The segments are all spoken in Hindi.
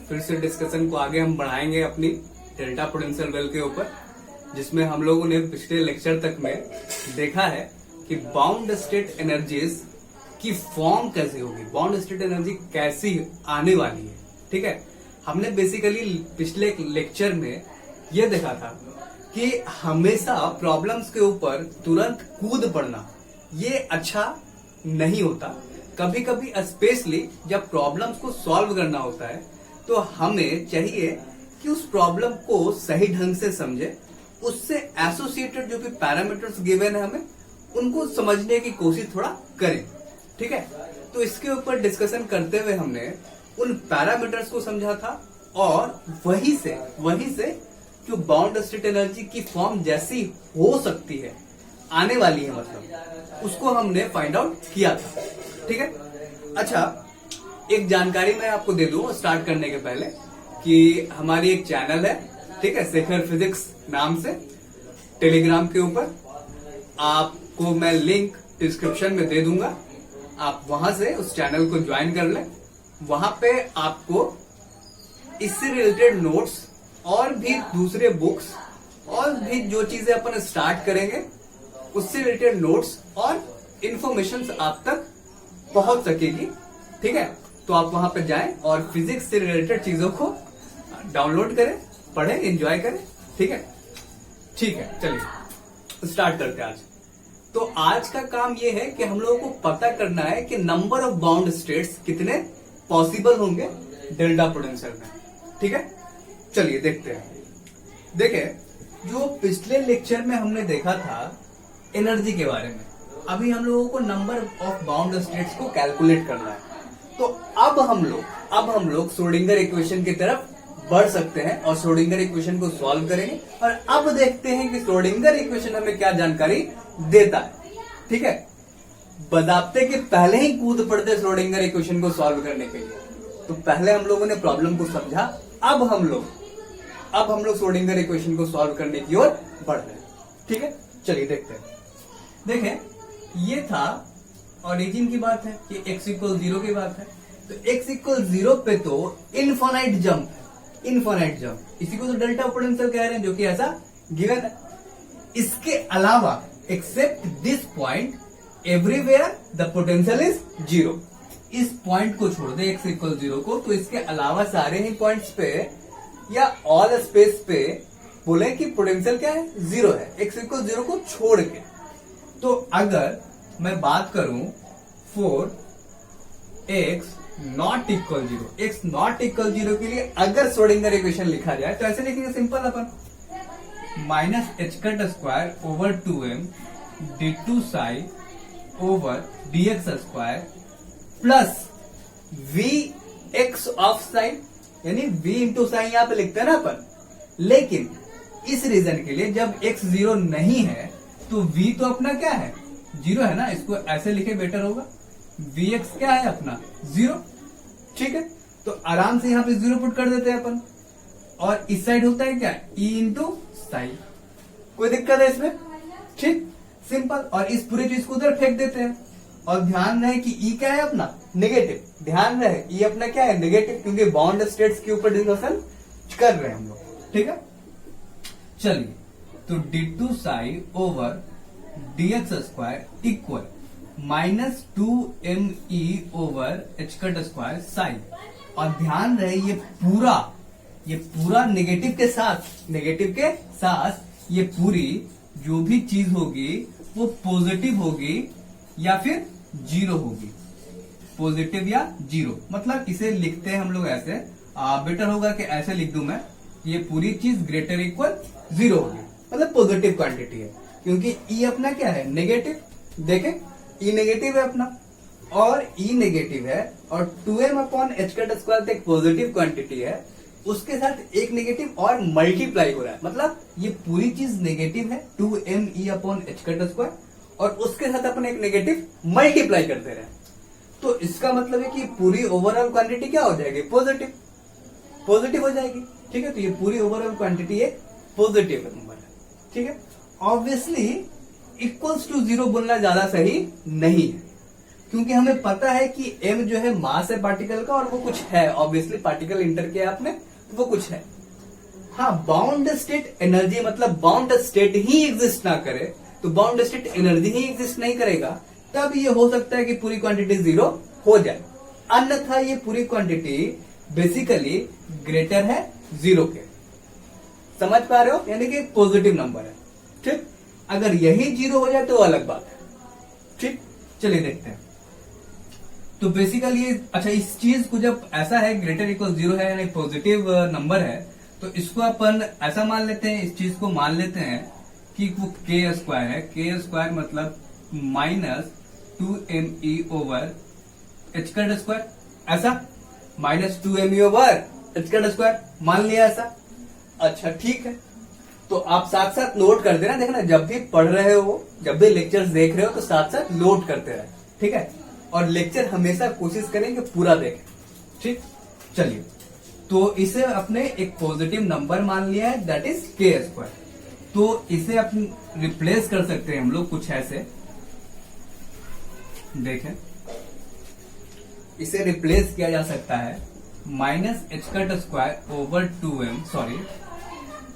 फिर से डिस्कशन को आगे हम बढ़ाएंगे अपनी डेल्टा पोटेंशियल वेल के ऊपर, जिसमें हम लोगों ने पिछले लेक्चर तक में देखा है कि बाउंड स्टेट एनर्जीज की फॉर्म कैसे होगी, बाउंड स्टेट एनर्जी कैसी आने वाली है। ठीक है, हमने बेसिकली पिछले लेक्चर में यह देखा था कि हमेशा प्रॉब्लम्स के ऊपर तुरंत कूद पड़ना ये अच्छा नहीं होता। कभी कभी स्पेशली जब प्रॉब्लम्स को सॉल्व करना होता है तो हमें चाहिए कि उस प्रॉब्लम को सही ढंग से समझे, उससे एसोसिएटेड जो भी पैरामीटर्स गिवन है हमें उनको समझने की कोशिश थोड़ा करें। ठीक है, तो इसके ऊपर डिस्कशन करते हुए हमने उन पैरामीटर्स को समझा था और वहीं से जो बाउंड स्टेट एनर्जी की फॉर्म जैसी हो सकती है, आने वाली है, मतलब उसको हमने फाइंड आउट किया था। ठीक है, अच्छा एक जानकारी मैं आपको दे दूं स्टार्ट करने के पहले कि हमारी एक चैनल है, ठीक है, शेखर फिजिक्स नाम से, टेलीग्राम के ऊपर। आपको मैं लिंक डिस्क्रिप्शन में दे दूंगा, आप वहां से उस चैनल को ज्वाइन कर लें। वहां पे आपको इससे रिलेटेड नोट्स और भी दूसरे बुक्स और भी जो चीजें अपन स्टार्ट करेंगे उससे रिलेटेड नोट्स और इंफॉर्मेशन आप तक पहुंच सकेगी। ठीक है, तो आप वहां पे जाएं और फिजिक्स से रिलेटेड चीजों को डाउनलोड करें, पढ़ें, एंजॉय करें। ठीक है, चलिए स्टार्ट करते हैं आज। तो आज का काम यह है कि हम लोगों को पता करना है कि नंबर ऑफ बाउंड स्टेट्स कितने पॉसिबल होंगे डेल्टा पोटेंशियल में। ठीक है, चलिए देखते हैं। देखिए, जो पिछले लेक्चर में हमने देखा था एनर्जी के बारे में, अभी हम लोगों को नंबर ऑफ बाउंड स्टेट्स को कैलकुलेट करना है। तो अब हम लोग श्रोडिंगर इक्वेशन की तरफ बढ़ सकते हैं और श्रोडिंगर इक्वेशन को सॉल्व करेंगे और अब देखते हैं कि श्रोडिंगर इक्वेशन हमें क्या जानकारी देता है। ठीक है, बजाबते के पहले ही कूद पड़ते श्रोडिंगर इक्वेशन को सॉल्व करने के लिए। तो पहले हम लोगों ने प्रॉब्लम को समझा, अब हम लोग श्रोडिंगर इक्वेशन को सॉल्व करने की ओर बढ़ रहे हैं। ठीक है, चलिए देखते हैं। देखें, ये था ओरिजिन की बात है, ये x इक्वल 0 की बात है। तो x इक्वल 0 पे तो इनफाइनाइट जंप है, इनफाइनाइट जंप, इसी को तो डेल्टा पोटेंशियल कह रहे हैं, जो कि ऐसा गिवन है। इसके अलावा except this point everywhere the potential is 0। इस पॉइंट को छोड़ दे x इक्वल 0 को, तो इसके अलावा सारे ही पॉइंट्स पे या ऑल स्पेस पे बोले कि पोटेंशियल क्या है, 0 है, x इक्वल 0 को छोड़ के। तो अगर मैं बात करूं for x not equal 0, x not equal 0 के लिए अगर श्रोडिंगर इक्वेशन लिखा जाए तो ऐसे लिखेंगे simple upon, minus H cut square over 2m d2 Sai over dx square plus v x of sine, यानी v इंटू साइन यहां पे लिखते हैं ना अपन। लेकिन इस रीजन के लिए जब x 0 नहीं है तो v तो अपना क्या है, 0 है ना, इसको ऐसे लिखे बेटर होगा, vx क्या है अपना 0। ठीक है, तो आराम से यहां पे 0 पुट कर देते हैं अपन, और इस साइड होता है क्या, e इंटू साइन। कोई दिक्कत है इसमें? ठीक, सिंपल। और इस पूरे चीज को उधर फेंक देते हैं। और ध्यान रहे कि e क्या है अपना, नेगेटिव। ध्यान रहे e अपना क्या है, नेगेटिव, क्योंकि बाउंड स्टेट्स के ऊपर डिस्कशन कर रहे हैं हम लोग। ठीक है, चलिए, तो d2 Sai over dx square equal minus 2me over H cut square sine. और ध्यान रहे ये पूरा नेगेटिव के साथ ये पूरी जो भी चीज होगी वो पॉजिटिव होगी या फिर 0 होगी, पॉजिटिव या 0। मतलब इसे लिखते हैं हम लोग ऐसे, बेटर होगा कि ऐसे लिख दूं मैं, ये पूरी चीज ग्रेटर इक्वल 0 होगी, मतलब पॉजिटिव क्वांटिटी है, क्योंकि ई अपना क्या है, नेगेटिव। देखें, ई नेगेटिव है अपना और ई नेगेटिव है, और 2m upon H cut square एक पॉजिटिव क्वांटिटी है, उसके साथ एक नेगेटिव और मल्टीप्लाई हो रहा है, मतलब ये पूरी चीज नेगेटिव है 2me upon H cut square, और उसके साथ अपन एक नेगेटिव मल्टीप्लाई कर दे रहे हैं। तो इसका मतलब है कि पूरी ओवरऑल क्वांटिटी क्या हो जाएगी, पॉजिटिव हो जाएगी। ठीक है, तो ये पूरी ओवरऑल क्वांटिटी एक पॉजिटिव नंबर है। ठीक है, ऑब्वियसली इक्वल्स टू 0 बोलना ज्यादा सही नहीं है, क्योंकि हमें पता है कि m जो है मास है पार्टिकल का और वो कुछ है, ऑब्वियसली पार्टिकल इंटर किया आपने तो वो कुछ है। हाँ, बाउंड स्टेट एनर्जी मतलब बाउंड स्टेट ही एग्जिस्ट ना करे तो बाउंड स्टेट एनर्जी ही एग्जिस्ट नहीं करेगा, तब ये हो सकता है कि पूरी क्वांटिटी जीरो हो जाए, अन्यथा ये पूरी क्वांटिटी बेसिकली ग्रेटर है जीरो के। समझ पा रहे हो? यानी कि पॉजिटिव नंबर है। ठीक, अगर यही जीरो हो जाए तो अलग बात है। ठीक, चलिए देखते हैं। तो बेसिकली ये अच्छा, इस चीज को जब ऐसा है ग्रेटर इक्वल जीरो है यानी पॉजिटिव नंबर है, तो इसको अपन ऐसा मान लेते हैं, इस चीज को मान लेते हैं कि वो के स्क्वायर है। के स्क्वायर मतलब -2me ओवर एच का स्क्वायर, ऐसा -2me ओवर एच का स्क्वायर मान लिया ऐसा। अच्छा ठीक है, तो आप साथ साथ नोट कर देना, देखना जब भी पढ़ रहे हो, जब भी लेक्चर्स देख रहे हो तो साथ साथ नोट करते रहे। ठीक है, और लेक्चर हमेशा कोशिश करें कि पूरा देखें। ठीक, चलिए, तो इसे अपने एक पॉजिटिव नंबर मान लिया है, दैट इज के स्क्वायर। तो इसे अपन रिप्लेस कर सकते हैं हम लोग कुछ ऐसे, देखें इसे रिप्लेस किया जा सकता है -h का स्क्वायर ओवर 2m, सॉरी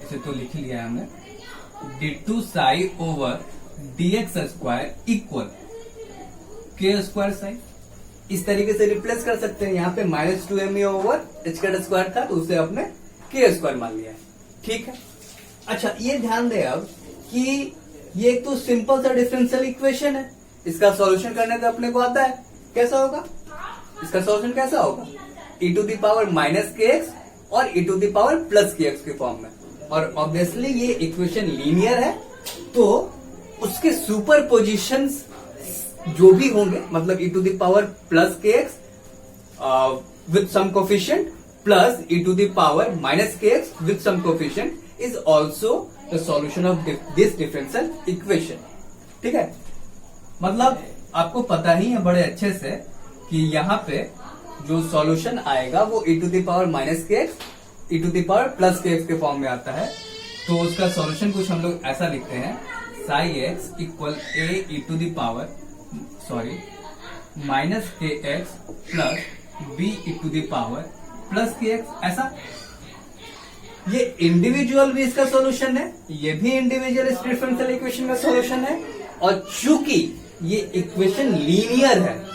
इसे तो लिख लिया है हमने, d2 Sai over dx square equal के स्क्वायर साई। इस तरीके से रिप्लेस कर सकते हैं। यहाँ पे -2me ओवर h का स्क्वायर था तो उसे आपने के स्क्वायर मान लिया है। ठीक है, अच्छा ये ध्यान दे अब कि ये एक तो सिंपल सा डिफरेंशियल इक्वेशन है, इसका सॉल्यूशन करने का अपने को आता है। कैसा होगा इसका सॉल्यूशन? कैसा होगा? e to the power -kx और e to the power +kx के फॉर्म में, और ऑब्वियसली ये इक्वेशन लीनियर है तो उसके सुपर पोजिशंस जो भी होंगे, मतलब e to the power +kx with some coefficient plus e to the power -kx with some coefficient is also the solution of this differential equation. ठीक है, मतलब आपको पता ही है बड़े अच्छे से कि यहाँ पे जो सॉल्यूशन आएगा वो e to the power -kx e to the power +kx के फॉर्म में आता है। तो उसका सॉल्यूशन कुछ हम लोग ऐसा लिखते हैं, psi x equal a e to the power -kx plus b e to the power +kx। ऐसा ये इंडिविजुअल भी इसका सॉल्यूशन है, ये भी इंडिविजुअल इस डिफरेंशियल इक्वेशन का सॉल्यूशन है, और चूंकि ये इक्वेशन लीनियर है,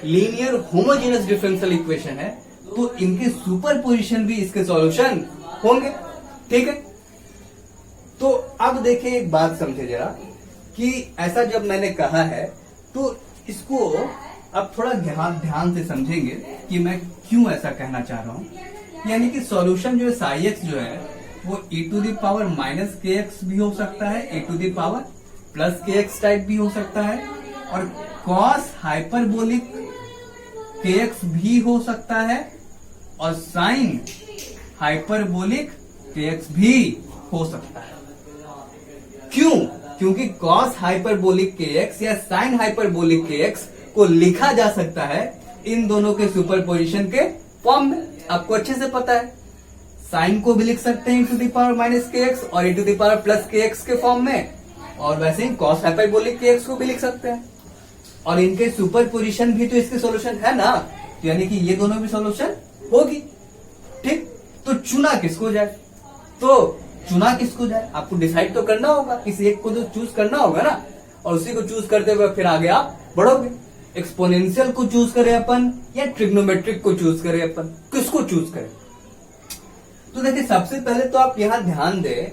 लीनियर होमोजेनस डिफरेंशियल इक्वेशन है, तो इनके सुपर पोजिशन भी इसके सॉल्यूशन होंगे। ठीक है, तो अब देखिए एक बात समझे जरा कि ऐसा जब मैंने कहा है तो इसको अब थोड़ा ध्यान से समझेंगे कि मैं क्यों ऐसा कहना चाह रहा हूं। यानी कि सॉल्यूशन जो है साई एक्स जो है वो e to the power -kx भी हो सकता है, e to the power +kx type भी हो सकता है, और कॉस हाइपरबोलिक kx भी हो सकता है, और साइन हाइपरबोलिक kx भी हो सकता है। क्यों? क्योंकि कॉस हाइपरबोलिक kx या साइन हाइपरबोलिक kx को लिखा जा सकता है इन दोनों के सुपरपोजिशन के फॉर्म में। आपको अच्छे से पता है, साइन को भी लिख सकते हैं e to the power -kx और e to the power +kx के फॉर्म में, और वैसे ही कॉस हाइपरबोलिक kx को भी लिख सकते हैं, और इनके सुपरपोजिशन भी तो इसके सॉल्यूशन है ना, तो यानी कि ये दोनों भी सॉल्यूशन होगी। ठीक, तो चुना किसको जाए? तो चुना किसको जाए आपको डिसाइड तो करना होगा, किसी एक को तो चूज करना होगा ना, और उसी को चूज करते हुए फिर आगे आप बढ़ोगे। एक्सपोनेंशियल को चूज करें अपन या ट्रिग्नोमेट्रिक को चूज करें अपन, किसको चूज करें? तो देखिए सबसे पहले तो आप यहां ध्यान दें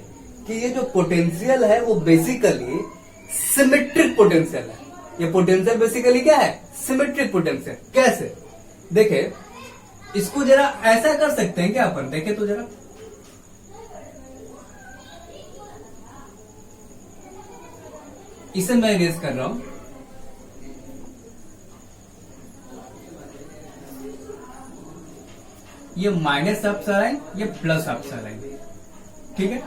कि ये जो पोटेंशियल है वो बेसिकली सिमेट्रिक पोटेंशियल है। ये पोटेंशियल बेसिकली क्या है? Symmetric potential. कैसे? देखे इसको जरा ऐसा कर सकते हैं क्या अपन, देखे तो जरा, इसे मैं इरेज कर रहा हूं, ये माइनस अपसाइन, ये प्लस अपसाइन। ठीक है,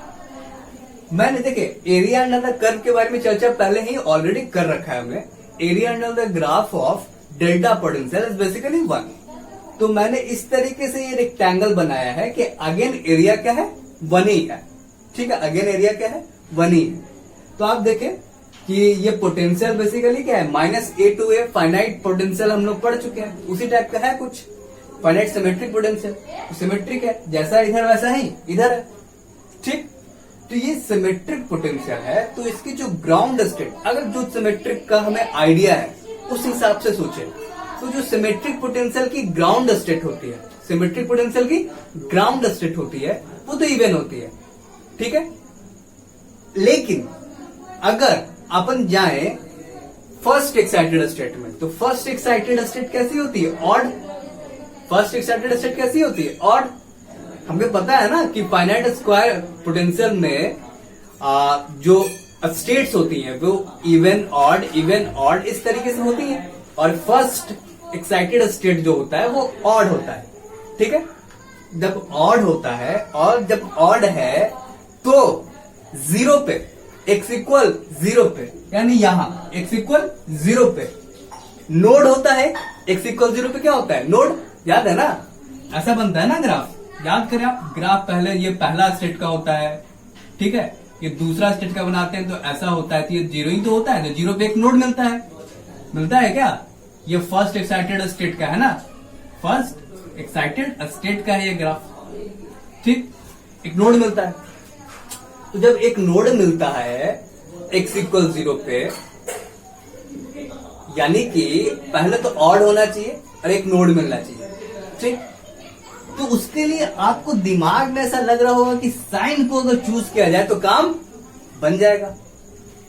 मैंने देखे एरिया अंडर द कर्व के बारे में चर्चा पहले ही ऑलरेडी कर रखा है हमने। Area under the graph of delta potential is basically 1। तो मैंने इस तरीके से ये रेक्टेंगल बनाया है कि अगेन एरिया क्या है? 1 ही है। ठीक है, अगेन एरिया क्या है? 1 ही है। तो आप देखें कि ये पोटेंशियल बेसिकली क्या है, -a to a finite potential हम लोग पढ़ चुके हैं, उसी टाइप का है कुछ फाइनाइट सिमेट्रिक पोटेंशियल, सिमेट्रिक है, जैसा इधर वैसा ही इधर है, ठीक। तो ये सिमेट्रिक पोटेंशियल है, तो इसकी जो ग्राउंड स्टेट, अगर जो सिमेट्रिक का हमें आइडिया है उस हिसाब से सोचे, तो जो सिमेट्रिक पोटेंशियल की ग्राउंड स्टेट होती है, सिमेट्रिक पोटेंशियल की ग्राउंड स्टेट होती है, वो तो इवन होती है, ठीक है। लेकिन अगर अपन जाए फर्स्ट एक्साइटेड स्टेट में, तो फर्स्ट एक्साइटेड स्टेट कैसी होती है, ऑड। फर्स्ट एक्साइटेड स्टेट कैसी होती है, ऑड। हमें पता है ना कि फाइनाइट स्क्वायर पोटेंशियल में जो स्टेट्स होती हैं वो इवन ऑड इस तरीके से होती हैं, और फर्स्ट एक्साइटेड स्टेट जो होता है वो ऑड होता है, ठीक है। जब ऑड होता है, और जब ऑड है तो 0 पे, x इक्वल 0 पे, यानी यहां x इक्वल 0 पे नोड होता है। x इक्वल 0 पे क्या होता है, नोड। याद है ना, ऐसा बनता है ना ग्राफ, याद करें आप, ग्राफ पहले ये पहला स्टेट का होता है, ठीक है, ये दूसरा स्टेट का बनाते हैं तो ऐसा होता है, तो ये 0 ही तो होता है, तो 0 पे एक नोड मिलता है क्या, ये फर्स्ट एक्साइटेड स्टेट का है ना, फर्स्ट एक्साइटेड स्टेट का है ये ग्राफ, ठीक, एक नोड मिलता है। तो जब एक नोड मिलता है x इक्वल 0 पे, यानी कि पहले तो ऑड होना चाहिए और एक नोड मिलना चाहिए, ठीक। तो उसके लिए आपको दिमाग में ऐसा लग रहा होगा कि साइन को अगर चूज किया जाए तो काम बन जाएगा,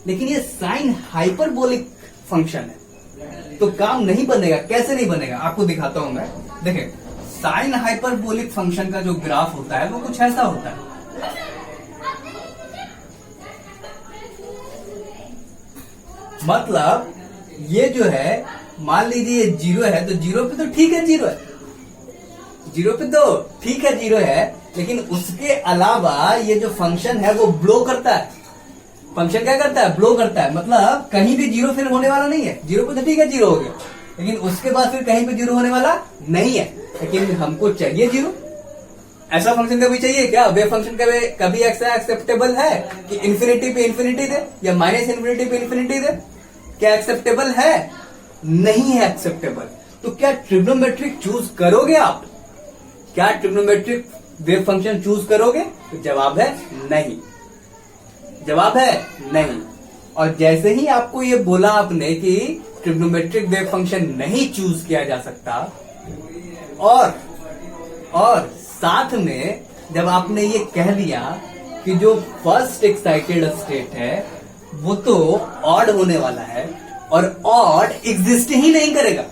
लेकिन ये साइन हाइपरबोलिक फंक्शन है तो काम नहीं बनेगा। कैसे नहीं बनेगा, आपको दिखाता हूं मैं। देखें, साइन हाइपरबोलिक फंक्शन का जो ग्राफ होता है वो कुछ ऐसा होता है। मतलब ये जो है, मान लीजिए ये 0 है, तो 0 पे तो ठीक है 0 है, 0 पे तो ठीक है 0 है, लेकिन उसके अलावा ये जो फंक्शन है वो ब्लो करता है। फंक्शन क्या करता है, ब्लो करता है। मतलब कहीं भी 0 फिर होने वाला नहीं है, 0 पे तो ठीक है 0 हो गया, लेकिन उसके बाद फिर कहीं पे 0 होने वाला नहीं है, लेकिन हमको चाहिए 0। ऐसा फंक्शन कभी चाहिए क्या, वेव फंक्शन कभी ऐसा एक्सेप्टेबल है कि इन्फिनिटी पे इन्फिनिटी दे या -इन्फिनिटी पे इन्फिनिटी दे, क्या एक्सेप्टेबल है, नहीं है एक्सेप्टेबल। तो क्या ट्रिग्नोमेट्रिक चूज करोगे आप, क्या ट्रिग्नोमेट्रिक वेव फंक्शन चूज करोगे, तो जवाब है नहीं, जवाब है नहीं। और जैसे ही आपको ये बोला आपने कि ट्रिग्नोमेट्रिक वेव फंक्शन नहीं चूज किया जा सकता, और साथ में जब आपने ये कह दिया कि जो फर्स्ट एक्साइटेड स्टेट है वो तो ऑड होने वाला है, और ऑड एग्जिस्ट ही नहीं करेगा।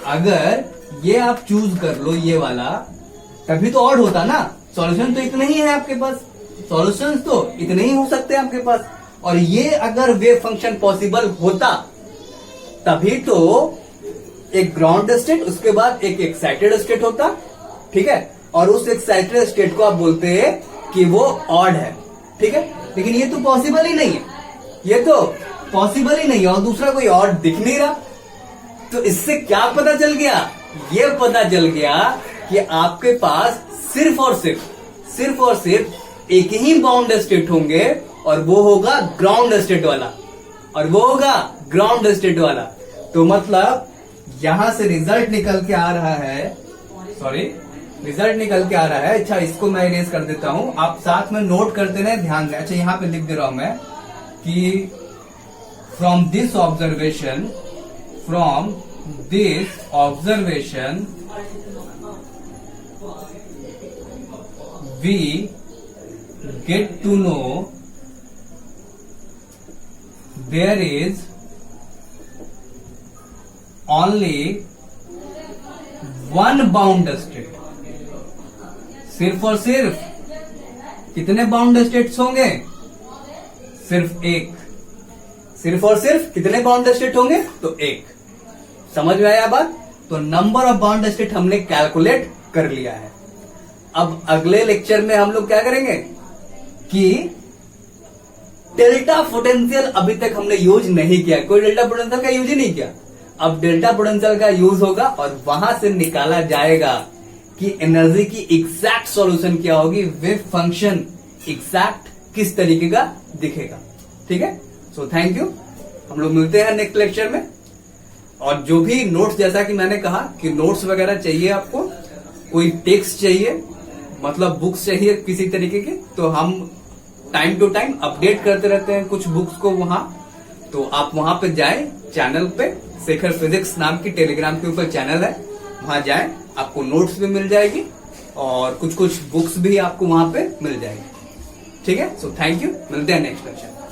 अगर ये आप चूज कर लो ये वाला, तभी तो ऑड होता ना। सॉल्यूशन तो इतने ही है आपके पास, सॉल्यूशंस तो इतने ही हो सकते हैं आपके पास। और ये अगर वेव फंक्शन पॉसिबल होता तभी तो एक ग्राउंड स्टेट, उसके बाद एक एक्साइटेड स्टेट होता, ठीक है, और उस एक्साइटेड स्टेट को आप बोलते हैं कि वो ऑड है, ठीक है। लेकिन ये तो पॉसिबल ही नहीं है, ये तो पॉसिबल ही नहीं है, और दूसरा कोई और दिख नहीं रहा। तो इससे क्या पता चल गया, ये पता चल गया कि आपके पास सिर्फ और सिर्फ एक ही बाउंड स्टेट होंगे, और वो होगा ग्राउंड स्टेट वाला, और वो होगा ग्राउंड स्टेट वाला। तो मतलब यहां से रिजल्ट निकल के आ रहा है, अच्छा इसको मैं इरेज कर देता हूं, आप साथ में नोट करते रहे, ध्यान से। अच्छा यहां पे लिख दे रहा हूं मैं कि from this observation we get to know there is only one bound state। सिर्फ और सिर्फ कितने बाउंड स्टेट्स होंगे, सिर्फ एक। सिर्फ और सिर्फ कितने बाउंड स्टेट होंगे, तो एक। समझ में आया बात। तो नंबर ऑफ बाउंड स्टेट हमने कैलकुलेट कर लिया है। अब अगले लेक्चर में हम लोग क्या करेंगे कि डेल्टा पोटेंशियल अभी तक हमने यूज नहीं किया, कोई डेल्टा पोटेंशियल का यूज ही नहीं किया। अब डेल्टा पोटेंशियल का यूज होगा और वहां से निकाला जाएगा कि एनर्जी की एग्जैक्ट सॉल्यूशन क्या होगी, वेव फंक्शन एग्जैक्ट किस तरीके का दिखेगा। ठीक है, सो थैंक यू, हम लोग मिलते हैं नेक्स्ट लेक्चर में। और जो भी नोट्स, जैसा कि मैंने कहा कि नोट्स वगैरह चाहिए आपको, कोई टेक्स्ट चाहिए, मतलब बुक्स चाहिए किसी तरीके की, तो हम टाइम टू टाइम अपडेट करते रहते हैं कुछ बुक्स को वहां, तो आप वहां पे जाएं, चैनल पे शेखर फिजिक्स नाम की टेलीग्राम के ऊपर चैनल है, वहां जाएं, आपको नोट्स भी मिल जाएगी और कुछ कुछ बुक्स भी आपको वहां पे मिल जाएगी। ठीक है, सो थैंक यू, मिलते हैं नेक्स्ट लेक्चर।